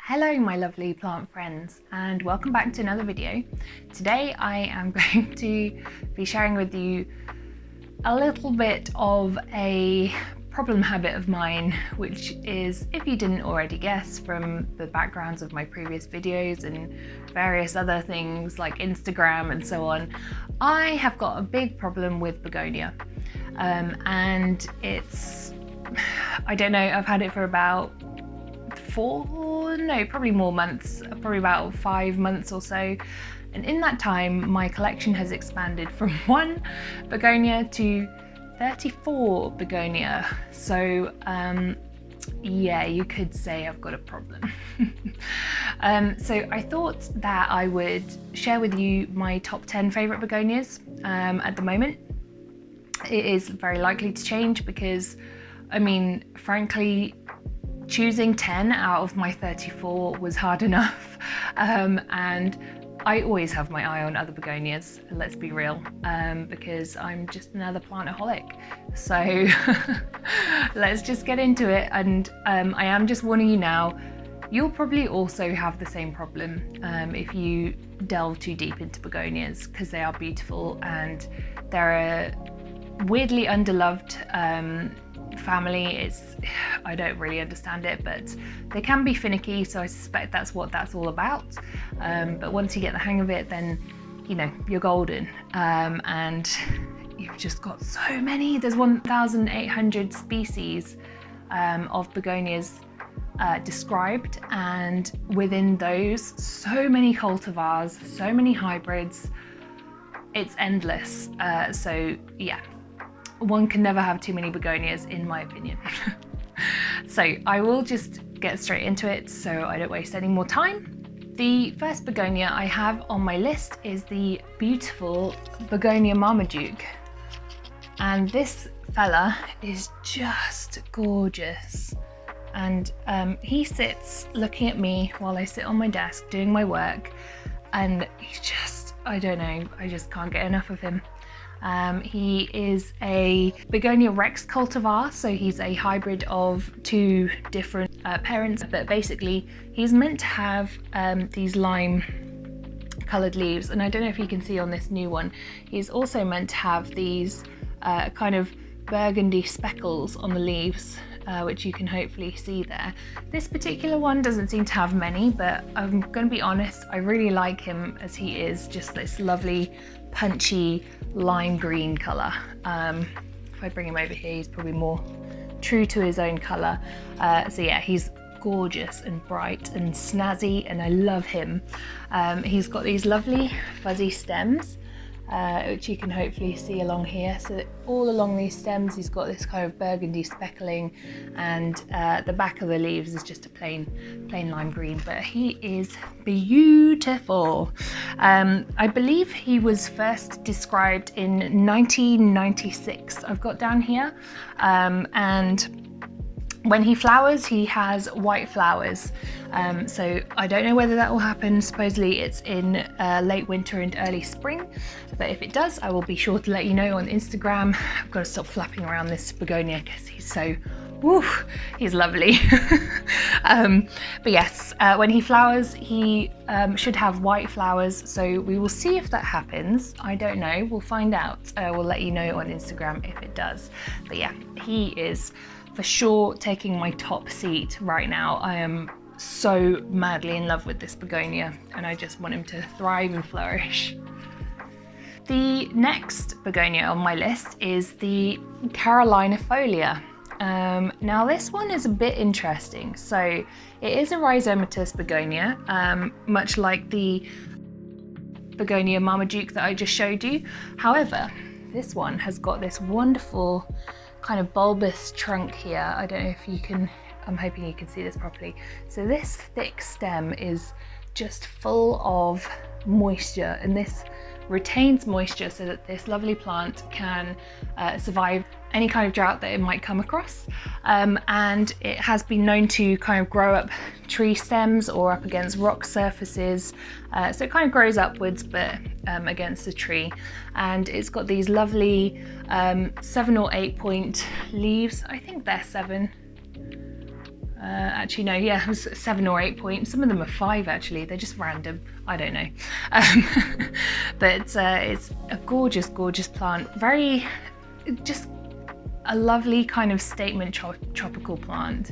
Hello my lovely plant friends, and welcome back to another video. Today I am going to be sharing with you a little bit of a problem habit of mine, which is, if you didn't already guess from the backgrounds of my previous videos and various other things like Instagram and so on, I have got a big problem with begonia. And it's, I don't know, I've had it for about probably more months, probably about 5 months or so. And in that time, my collection has expanded from 1 begonia to 34 begonia. So yeah, you could say I've got a problem. So I thought that I would share with you my top 10 favourite begonias at the moment. It is very likely to change because, I mean, frankly, choosing 10 out of my 34 was hard enough, and I always have my eye on other begonias, let's be real, because I'm just another plantaholic. So let's just get into it, and I am just warning you now, you'll probably also have the same problem if you delve too deep into begonias, because they are beautiful and they're a weirdly underloved family. I don't really understand it, but they can be finicky, so I suspect that's what that's all about. But once you get the hang of it, then you know you're golden, and you've just got so many. There's 1,800 species of begonias described, and within those, so many cultivars, so many hybrids. It's endless. So yeah, one can never have too many begonias, in my opinion. So I will just get straight into it so I don't waste any more time. The first begonia I have on my list is the beautiful Begonia Marmaduke. And this fella is just gorgeous. And he sits looking at me while I sit on my desk doing my work, and he's just, I don't know, I just can't get enough of him. He is a Begonia Rex cultivar, so he's a hybrid of 2 different parents, but basically he's meant to have these lime coloured leaves, and I don't know if you can see on this new one, he's also meant to have these kind of burgundy speckles on the leaves, which you can hopefully see there. This particular one doesn't seem to have many, but I'm going to be honest, I really like him as he is just this lovely punchy lime green colour. If I bring him over here, he's probably more true to his own colour. So yeah, he's gorgeous and bright and snazzy, and I love him. He's got these lovely fuzzy stems, which you can hopefully see along here. So all along these stems he's got this kind of burgundy speckling, and the back of the leaves is just a plain lime green, but he is beautiful. I believe he was first described in 1996, I've got down here, and when he flowers, he has white flowers. So I don't know whether that will happen. Supposedly it's in late winter and early spring, but if it does, I will be sure to let you know on Instagram. I've got to stop flapping around this begonia because he's so, woo, he's lovely. But yes, when he flowers, he should have white flowers, so we will see if that happens. I don't know, we'll find out. We'll let you know on Instagram if it does. But yeah, he is for sure taking my top seat right now. I am so madly in love with this begonia, and I just want him to thrive and flourish. The next begonia on my list is the carolinifolia. Now this one is a bit interesting. So it is a rhizomatous begonia, much like the Begonia Marmaduke that I just showed you. However, this one has got this wonderful kind of bulbous trunk here. I don't know if you can, I'm hoping you can see this properly. So this thick stem is just full of moisture, and this retains moisture so that this lovely plant can survive any kind of drought that it might come across. And it has been known to kind of grow up tree stems or up against rock surfaces. So it kind of grows upwards, but against the tree. And it's got these lovely 7 or 8 point leaves. I think they're 7. Actually no, yeah, it was 7 or 8 points. Some of them are 5 actually, they're just random, I don't know. But it's a gorgeous, gorgeous plant. Very, just a lovely kind of statement tropical plant.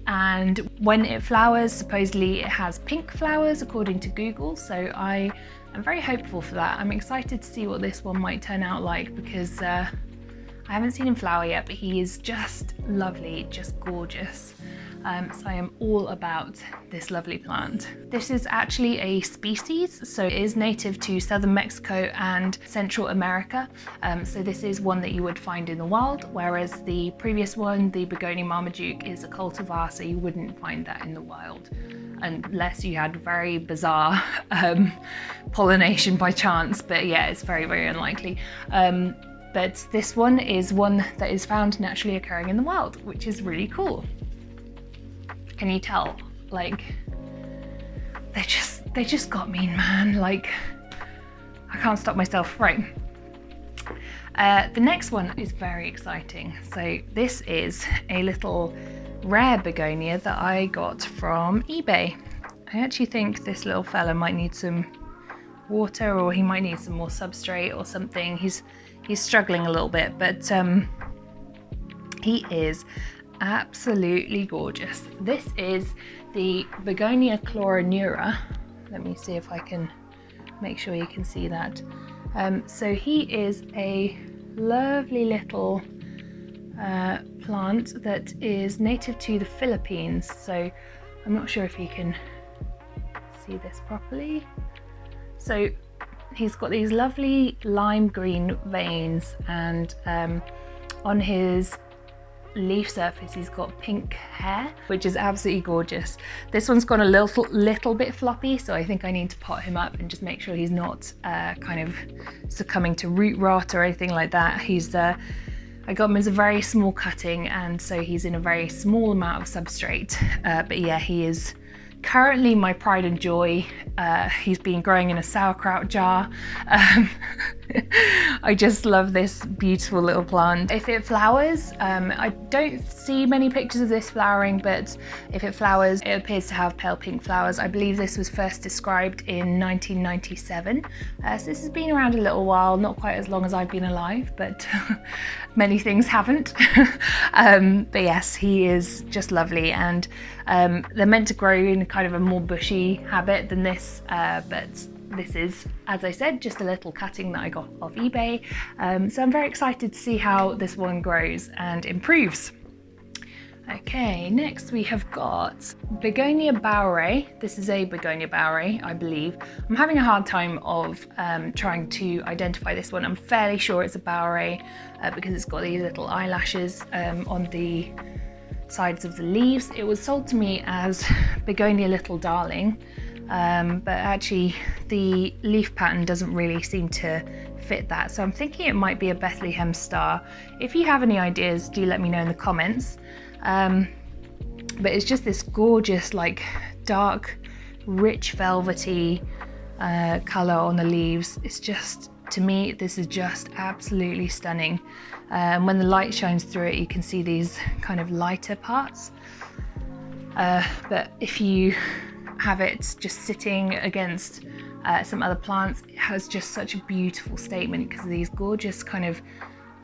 And when it flowers, supposedly it has pink flowers according to Google, so I am very hopeful for that. I'm excited to see what this one might turn out like, because I haven't seen him flower yet, but he is just lovely, just gorgeous. So I am all about this lovely plant. This is actually a species, so it is native to southern Mexico and Central America. So this is one that you would find in the wild, whereas the previous one, the Begonia Marmaduke, is a cultivar, so you wouldn't find that in the wild unless you had very bizarre pollination by chance. But yeah, it's very, very unlikely. But this one is one that is found naturally occurring in the wild, which is really cool. Can you tell? Like, they just got me, man. Like, I can't stop myself. Right. The next one is very exciting. So this is a little rare begonia that I got from eBay. I actually think this little fella might need some water, or he might need some more substrate or something. He's struggling a little bit, but he is absolutely gorgeous. This is the Begonia chloroneura. Let me see if I can make sure you can see that. So he is a lovely little plant that is native to the Philippines. So I'm not sure if you can see this properly. So he's got these lovely lime green veins, and on his leaf surface he's got pink hair, which is absolutely gorgeous. This one's gone a little bit floppy, so I think I need to pot him up and just make sure he's not kind of succumbing to root rot or anything like that. He's I got him as a very small cutting, and so he's in a very small amount of substrate, but yeah, he is currently my pride and joy. He's been growing in a sauerkraut jar. I just love this beautiful little plant. If it flowers, I don't see many pictures of this flowering, but if it flowers, it appears to have pale pink flowers. I believe this was first described in 1997. So this has been around a little while, not quite as long as I've been alive, but many things haven't. But yes, he is just lovely, and they're meant to grow in kind of a more bushy habit than this, but this is, as I said, just a little cutting that I got off eBay. So I'm very excited to see how this one grows and improves. Okay, next we have got Begonia bowerae. This is a Begonia bowerae, I believe. I'm having a hard time of trying to identify this one. I'm fairly sure it's a bowerae because it's got these little eyelashes on the sides of the leaves. It was sold to me as Begonia Little Darling, but actually the leaf pattern doesn't really seem to fit that. So I'm thinking it might be a Bethlehem Star. If you have any ideas, do let me know in the comments. But it's just this gorgeous, like dark, rich, velvety color on the leaves. It's just, to me, this is just absolutely stunning. When the light shines through it, you can see these kind of lighter parts. But if you have it just sitting against some other plants, it has just such a beautiful statement because of these gorgeous kind of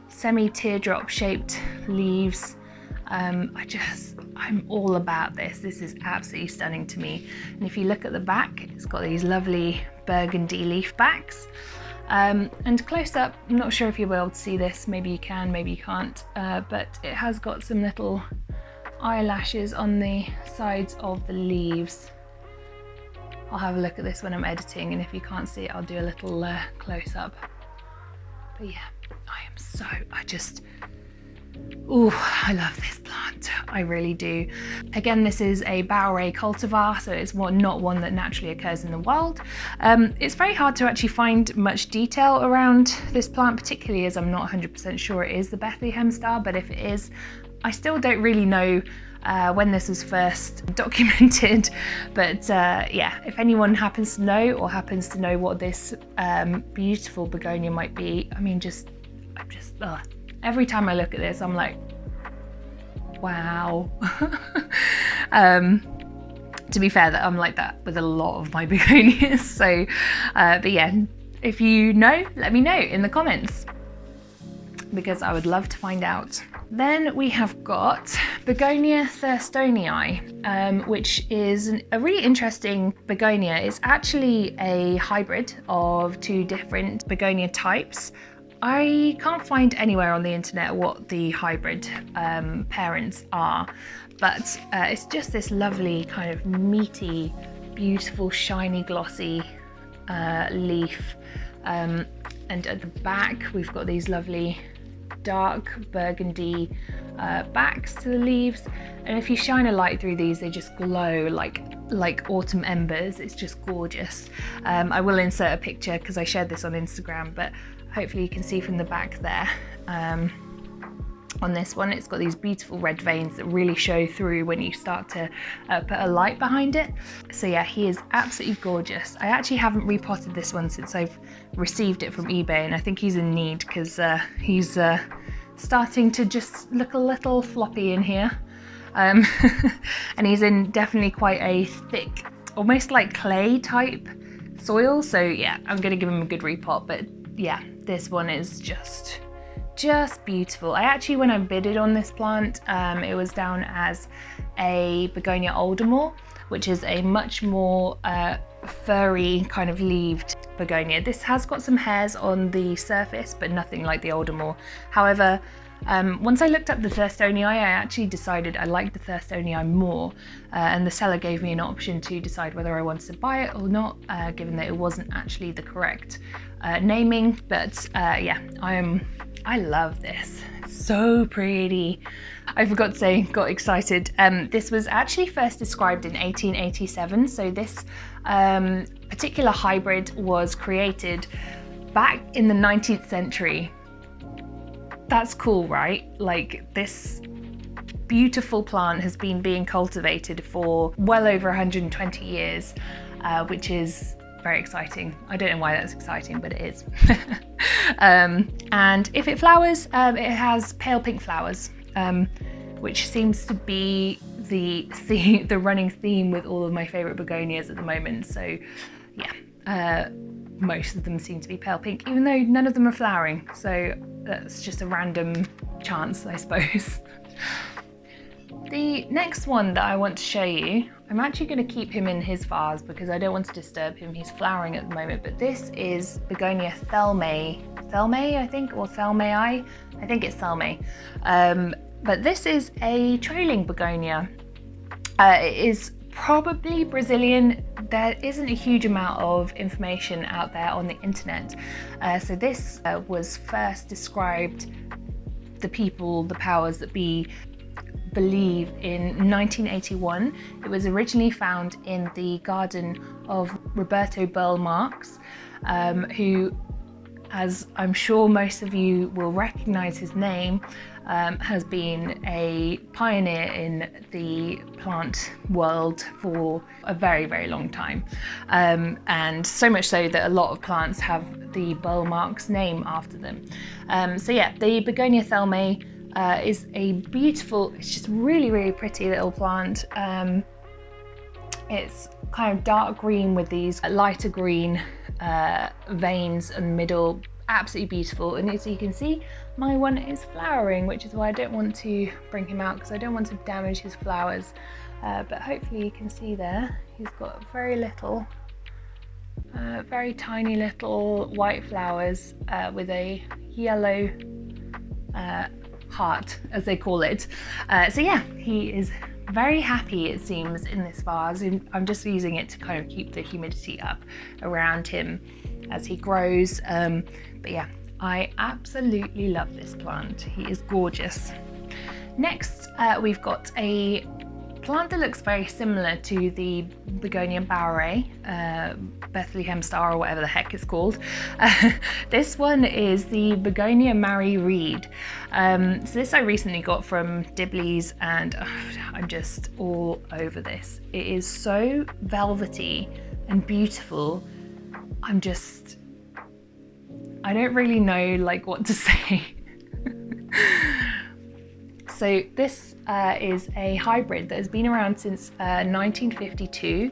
semi-teardrop shaped leaves. I'm all about this. This is absolutely stunning to me. And if you look at the back, it's got these lovely burgundy leaf backs. And close up, I'm not sure if you'll be able to see this, maybe you can, maybe you can't, but it has got some little eyelashes on the sides of the leaves. I'll have a look at this when I'm editing, and if you can't see it, I'll do a little close up. But yeah, I love this plant, I really do. Again, this is a bowerae cultivar, so it's not one that naturally occurs in the wild. It's very hard to actually find much detail around this plant, particularly as I'm not 100% sure it is the Bethlehem Star, but if it is, I still don't really know when this was first documented. But yeah, if anyone happens to know, or happens to know what this beautiful begonia might be, I mean, every time I look at this, I'm like, wow. To be fair, that I'm like that with a lot of my begonias. So, but yeah, if you know, let me know in the comments, because I would love to find out. Then we have got Begonia thurstoni, which is a really interesting begonia. It's actually a hybrid of two different begonia types. I can't find anywhere on the internet what the hybrid parents are, but it's just this lovely kind of meaty, beautiful, shiny, glossy leaf. And at the back we've got these lovely dark burgundy backs to the leaves, and if you shine a light through these, they just glow like autumn embers. It's just gorgeous. I will insert a picture because I shared this on Instagram, but hopefully you can see from the back there. On this one, it's got these beautiful red veins that really show through when you start to put a light behind it. So yeah, he is absolutely gorgeous. I actually haven't repotted this one since I've received it from eBay, and I think he's in need because he's starting to just look a little floppy in here. And he's in definitely quite a thick, almost like clay type soil. So yeah, I'm gonna give him a good repot, but yeah, this one is just beautiful. I actually, when I bidded on this plant, it was down as a Begonia Aldermore, which is a much more furry kind of leaved begonia. This has got some hairs on the surface, but nothing like the Aldermore. However, once I looked up the thurstoni, I actually decided I liked the thurstoni more, and the seller gave me an option to decide whether I wanted to buy it or not, given that it wasn't actually the correct naming. But yeah, I love this. It's so pretty. I forgot to say, got excited. This was actually first described in 1887. So this particular hybrid was created back in the 19th century. That's cool, right? Like, this beautiful plant has been being cultivated for well over 120 years, which is very exciting. I don't know why that's exciting, but it is. And if it flowers, it has pale pink flowers, which seems to be the running theme with all of my favorite begonias at the moment. So yeah, most of them seem to be pale pink, even though none of them are flowering. So that's just a random chance, I suppose. The next one that I want to show you, I'm actually going to keep him in his vase because I don't want to disturb him. He's flowering at the moment, but this is Begonia thelmae, I think, or thelmae. I think it's thelmae. But this is a trailing begonia. It is probably Brazilian. There isn't a huge amount of information out there on the internet. So this was first described, the powers that be believe, in 1981. It was originally found in the garden of Roberto Burle Marx, who, as I'm sure most of you will recognize his name, has been a pioneer in the plant world for a very, very long time. And so much so that a lot of plants have the Burle Marx name after them. So yeah, the Begonia thelmae is a beautiful, it's just really, really pretty little plant. It's kind of dark green with these lighter green veins in the middle. Absolutely beautiful. And as you can see, my one is flowering, which is why I don't want to bring him out, because I don't want to damage his flowers. But hopefully you can see there, he's got very little, very tiny little white flowers with a yellow heart, as they call it. So yeah, he is very happy, it seems, in this vase. And I'm just using it to kind of keep the humidity up around him as he grows. But yeah, I absolutely love this plant. He is gorgeous. Next, we've got a plant that looks very similar to the Begonia bowerae, Bethlehem Star, or whatever the heck it's called. This one is the Begonia Mary Reed. So this I recently got from Dibley's, and I'm just all over this. It is so velvety and beautiful. I don't really know like what to say. so this is a hybrid that has been around since 1952.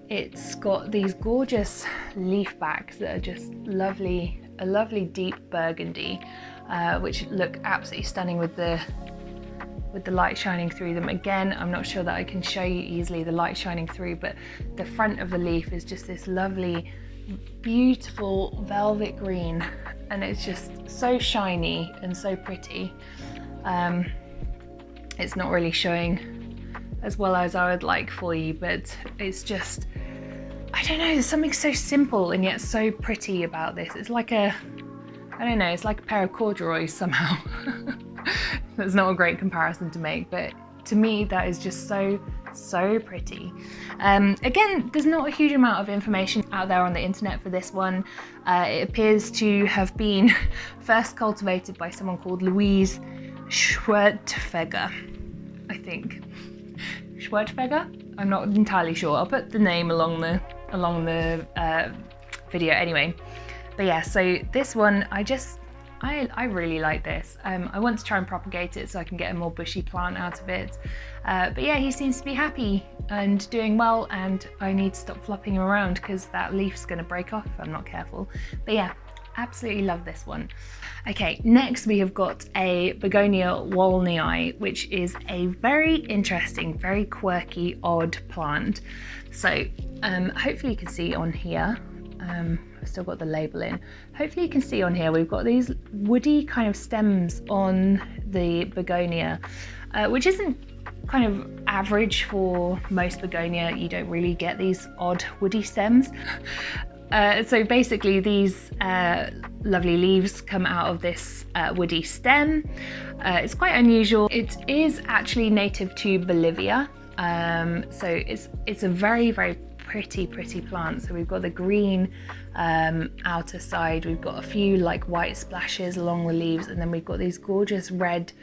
It's got these gorgeous leaf backs that are just lovely, a lovely deep burgundy, which look absolutely stunning with the light shining through them. Again, I'm not sure that I can show you easily the light shining through, but the front of the leaf is just this lovely, beautiful velvet green, and it's just so shiny and so pretty. It's not really showing as well as I would like for you, but it's just, I don't know, there's something so simple and yet so pretty about this. It's like I don't know, it's like a pair of corduroys somehow. That's not a great comparison to make, but to me that is just so pretty. Again, there's not a huge amount of information out there on the internet for this one. It appears to have been first cultivated by someone called Louise Schwerdtfeger, I think. Schwerdtfeger? I'm not entirely sure. I'll put the name along the video anyway. But yeah, so this one, I really like this. I want to try and propagate it so I can get a more bushy plant out of it. But yeah, he seems to be happy and doing well, and I need to stop flopping him around because that leaf's going to break off if I'm not careful. But yeah, absolutely love this one. Okay, next we have got a Begonia Walnii, which is a very interesting, very quirky, odd plant. So hopefully you can see on here, I've still got the label in. Hopefully you can see on here, we've got these woody kind of stems on the begonia, which isn't kind of average for most begonia. You don't really get these odd woody stems. So basically these lovely leaves come out of this woody stem. It's quite unusual. It is actually native to Bolivia. So it's a very pretty plant. So we've got the green outer side, we've got a few like white splashes along the leaves, and then we've got these gorgeous red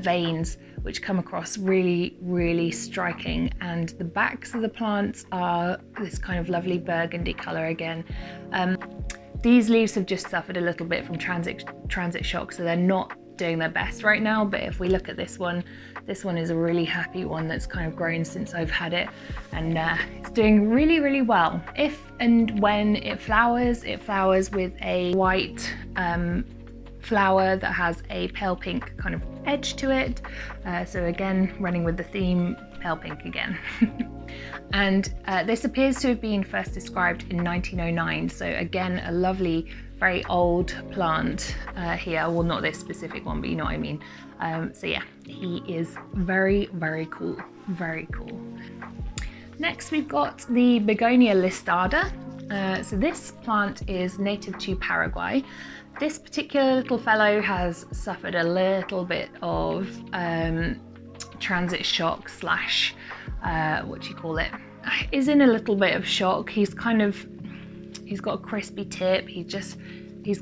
veins which come across really striking, and the backs of the plants are this kind of lovely burgundy color again. These leaves have just suffered a little bit from transit shock, so they're not doing their best right now, but if we look at this one is a really happy one that's kind of grown since I've had it, and it's doing really well. If and when it flowers with a white flower that has a pale pink kind of edge to it. So again, running with the theme, pale pink again. And this appears to have been first described in 1909. So again, a lovely, very old plant here. Well, not this specific one, but you know what I mean. So yeah, he is very cool, very cool. Next, we've got the Begonia listada. So this plant is native to Paraguay. This particular little fellow has suffered a little bit of transit shock slash, what do you call it? Is in a little bit of shock. He's got a crispy tip. He's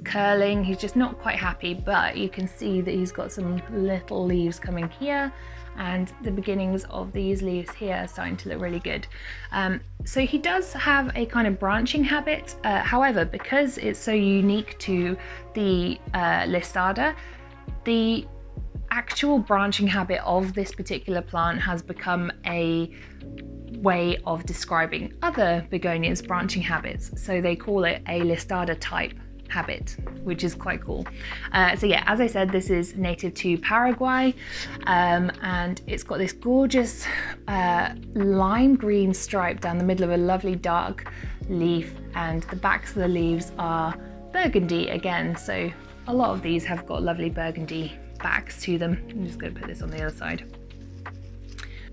curling. He's just not quite happy, but you can see that he's got some little leaves coming here, and the beginnings of these leaves here are starting to look really good. So he does have a kind of branching habit. However, because it's so unique to the listada, the actual branching habit of this particular plant has become a way of describing other begonias' branching habits. So they call it a listada type habit, which is quite cool. So yeah, as I said, this is native to Paraguay, and it's got this gorgeous lime green stripe down the middle of a lovely dark leaf, and the backs of the leaves are burgundy again. So a lot of these have got lovely burgundy backs to them. I'm just going to put this on the other side.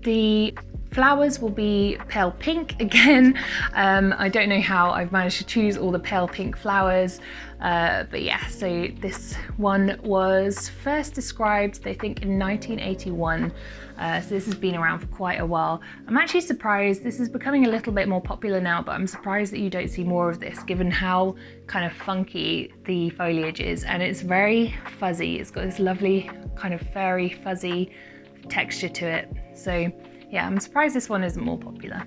The flowers will be pale pink again. I don't know how I've managed to choose all the pale pink flowers, but yeah, so this one was first described, they think, in 1981. So this has been around for quite a while. I'm actually surprised, this is becoming a little bit more popular now, but I'm surprised that you don't see more of this given how kind of funky the foliage is, and it's very fuzzy. It's got this lovely kind of furry fuzzy texture to it. So yeah, I'm surprised this one isn't more popular.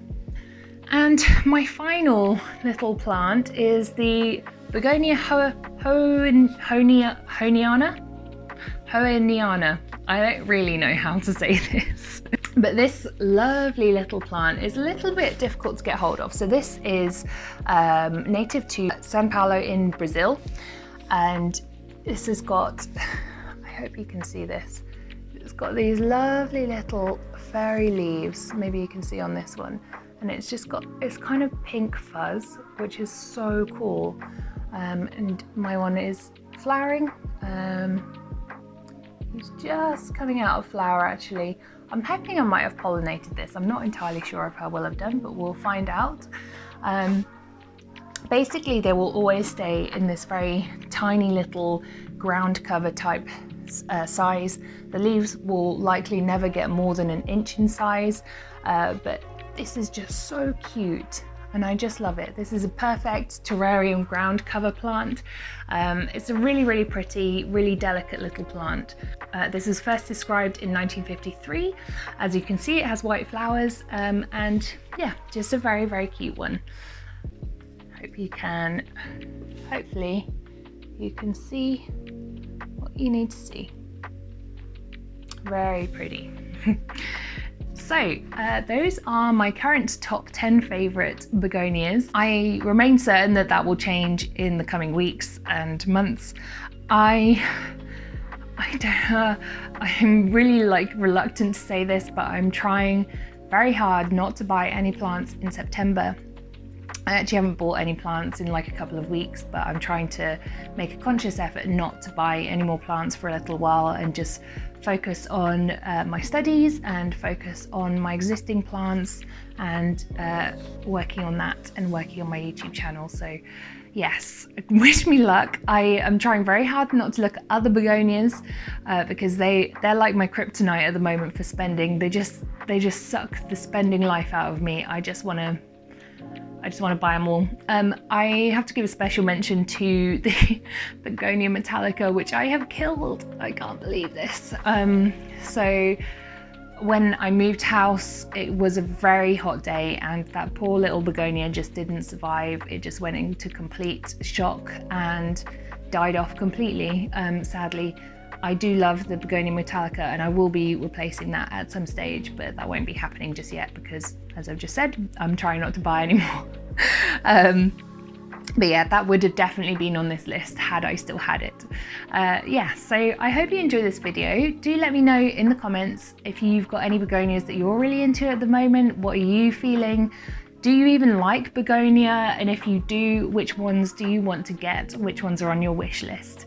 And my final little plant is the Begonia hoehneana. hoehneana. I don't really know how to say this. But this lovely little plant is a little bit difficult to get hold of. So this is native to Sao Paulo in Brazil. And this has got, I hope you can see this. It's got these lovely little fairy leaves. Maybe you can see on this one. And it's just got this kind of pink fuzz, which is so cool. And my one is flowering. It's just coming out of flower actually. I'm hoping I might have pollinated this. I'm not entirely sure if I will have done, but we'll find out. Basically, they will always stay in this very tiny little ground cover type size. The leaves will likely never get more than an inch in size, but this is just so cute. And I just love it. This is a perfect terrarium ground cover plant. It's a really, really pretty, really delicate little plant. This was first described in 1953. As you can see, it has white flowers, and yeah, just a very, very cute one. Hope you can, hopefully you can see what you need to see. Very pretty. So those are my current top 10 favourite begonias. I remain certain that that will change in the coming weeks and months. I'm really reluctant to say this, but I'm trying very hard not to buy any plants in September. I actually haven't bought any plants in like a couple of weeks, but I'm trying to make a conscious effort not to buy any more plants for a little while and just focus on my studies and focus on my existing plants and working on that and working on my YouTube channel. So yes, wish me luck. I am trying very hard not to look at other begonias because they're like my kryptonite at the moment for spending. They just suck the spending life out of me. I just want to buy them all. I have to give a special mention to the Begonia Metallica, which I have killed. I can't believe this. So when I moved house, it was a very hot day and that poor little begonia just didn't survive. It just went into complete shock and died off completely, sadly. I do love the Begonia Metallica and I will be replacing that at some stage, but that won't be happening just yet because, as I've just said, I'm trying not to buy anymore. But yeah, that would have definitely been on this list had I still had it. Yeah, so I hope you enjoy this video. Do let me know in the comments if you've got any begonias that you're really into at the moment. What are you feeling? Do you even like begonia? And if you do, which ones do you want to get? Which ones are on your wish list?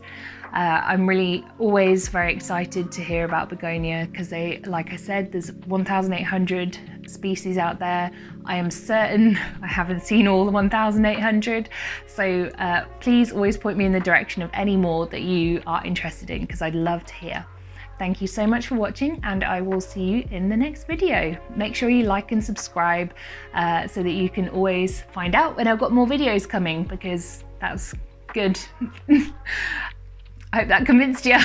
I'm really always very excited to hear about begonia because they, like I said, there's 1,800 species out there. I am certain I haven't seen all the 1,800. So please always point me in the direction of any more that you are interested in because I'd love to hear. Thank you so much for watching and I will see you in the next video. Make sure you like and subscribe so that you can always find out when I've got more videos coming because that's good. I hope that convinced you.